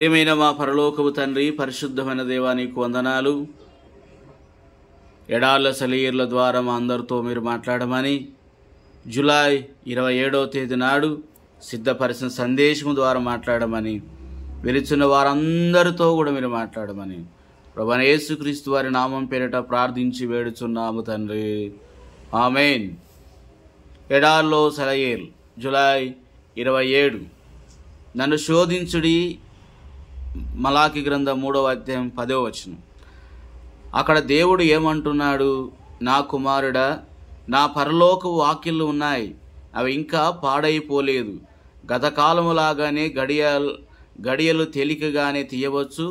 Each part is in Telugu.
ఏమైనా మా పరలోకపు తండ్రి, పరిశుద్ధమైన దేవా, నీకు వందనాలు. ఎడాళ్ళ సెలయేర్ల ద్వారా మా అందరితో మీరు మాట్లాడమని, జూలై 27వ తేదీ నాడు సిద్ధపరిచిన సందేశం ద్వారా మాట్లాడమని, పిలిచిన వారందరితో కూడా మీరు మాట్లాడమని ప్రభువైన యేసుక్రీస్తు వారి నామం పేరిట ప్రార్థించి వేడుచున్నాము తండ్రి, ఆమేన్. ఎడాల్లో సెలయేర్లు, జూలై 27. నన్ను శోధించుడి, మలాకి గ్రంథం 3వ అధ్యాయం 10వ వచనం. అక్కడ దేవుడు ఏమంటున్నాడు? నా కుమారుడా, నా పరలోక వాక్యాలు ఉన్నాయి, అవి ఇంకా పాడైపోలేదు. గతకాలములాగానే గడియలు తేలికగానే తీయవచ్చు,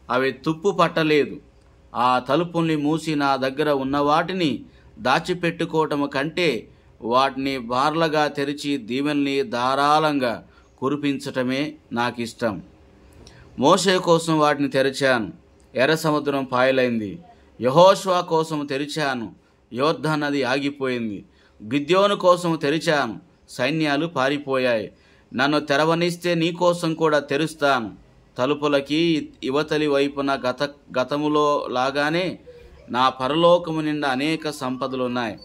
అవి తుప్పు పట్టలేదు. ఆ తలుపుల్ని మూసి నా దగ్గర ఉన్న వాటిని దాచిపెట్టుకోవటం కంటే వాటిని బార్లగా తెరిచి దీవెనల్ని ధారాళంగా కురిపించటమే నాకు ఇష్టం. మోషే కోసం వాటిని తెరిచాను, ఎర్ర సముద్రం పాయలైంది. యెహోషువ కోసం తెరిచాను, యోర్దాను నది ఆగిపోయింది. గిద్యోను కోసం తెరిచాను, సైన్యాలు పారిపోయాయి. నన్ను తెరవనిస్తే నీ కోసం కూడా తెరుస్తాను. తలుపులకి ఇవతలి వైపున గతములో లాగానే నా పరలోకము నిండా అనేక సంపదలున్నాయి.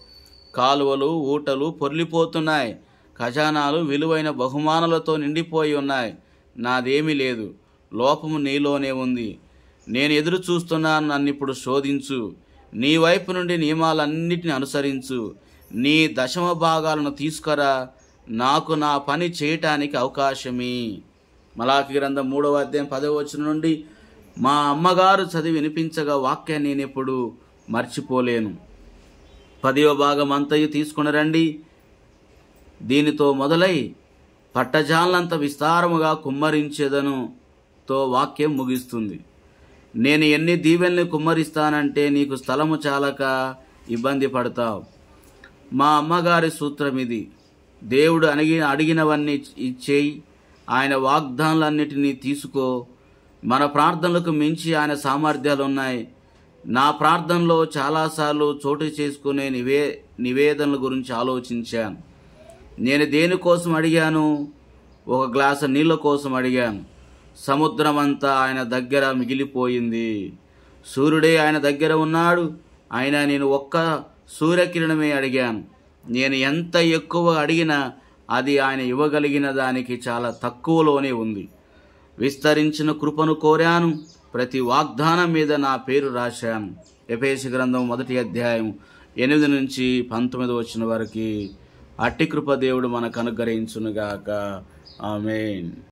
కాలువలు, ఊటలు పొర్లిపోతున్నాయి. ఖజానాలు విలువైన బహుమానాలతో నిండిపోయి ఉన్నాయి. నాదేమీ లేదు, లోపము నీలోనే ఉంది. నేను ఎదురు చూస్తున్నాను, నన్నిప్పుడు శోధించు. నీ వైపు నుండి నియమాలన్నిటిని అనుసరించు. నీ దశమ భాగాలను తీసుకురా, నాకు నా పని చేయటానికి అవకాశమే. మలాకి గ్రంథం 3వ అధ్యాయం 10వ వచనం నుండి మా అమ్మగారు చదివి వినిపించగా వాక్యాన్ని నేను ఎప్పుడు మర్చిపోలేను. 10వ భాగం అంతయు తీసుకుని రండి. దీనితో మొదలై పట్టజాలంత విస్తారముగా కుమ్మరించేదను తో వాక్యం ముగిస్తుంది. నేను ఎన్ని దీవెల్ని కుమ్మరిస్తానంటే నీకు స్థలము చాలక ఇబ్బంది పడతావు. మా అమ్మగారి సూత్రం ఇది: దేవుడు అడిగినవన్నీ ఇచ్చేయి, ఆయన వాగ్దానాలన్నిటినీ తీసుకో. మన ప్రార్థనలకు మించి ఆయన సామర్థ్యాలు ఉన్నాయి. నా ప్రార్థనలో చాలాసార్లు చోటు చేసుకునే నివేదనల గురించి ఆలోచించాను. నేను దేనికోసం అడిగాను? ఒక గ్లాసు నీళ్ళ కోసం అడిగాను. సముద్రం అంతా ఆయన దగ్గర మిగిలిపోయింది. సూర్యుడే ఆయన దగ్గర ఉన్నాడు, అయినా నేను ఒక్క సూర్యకిరణమే అడిగాను. నేను ఎంత ఎక్కువ అడిగినా అది ఆయన ఇవ్వగలిగిన దానికి చాలా తక్కువలోనే ఉంది. విస్తరించిన కృపను కోరాను, ప్రతి వాగ్దానం మీద నా పేరు రాశాను. ఎఫెసీ గ్రంథం 1వ అధ్యాయం 8 నుంచి 19 వచనం వరకు. అట్టి కృప దేవుడు మనకు అనుగ్రహించునుగాక. ఆమేన్.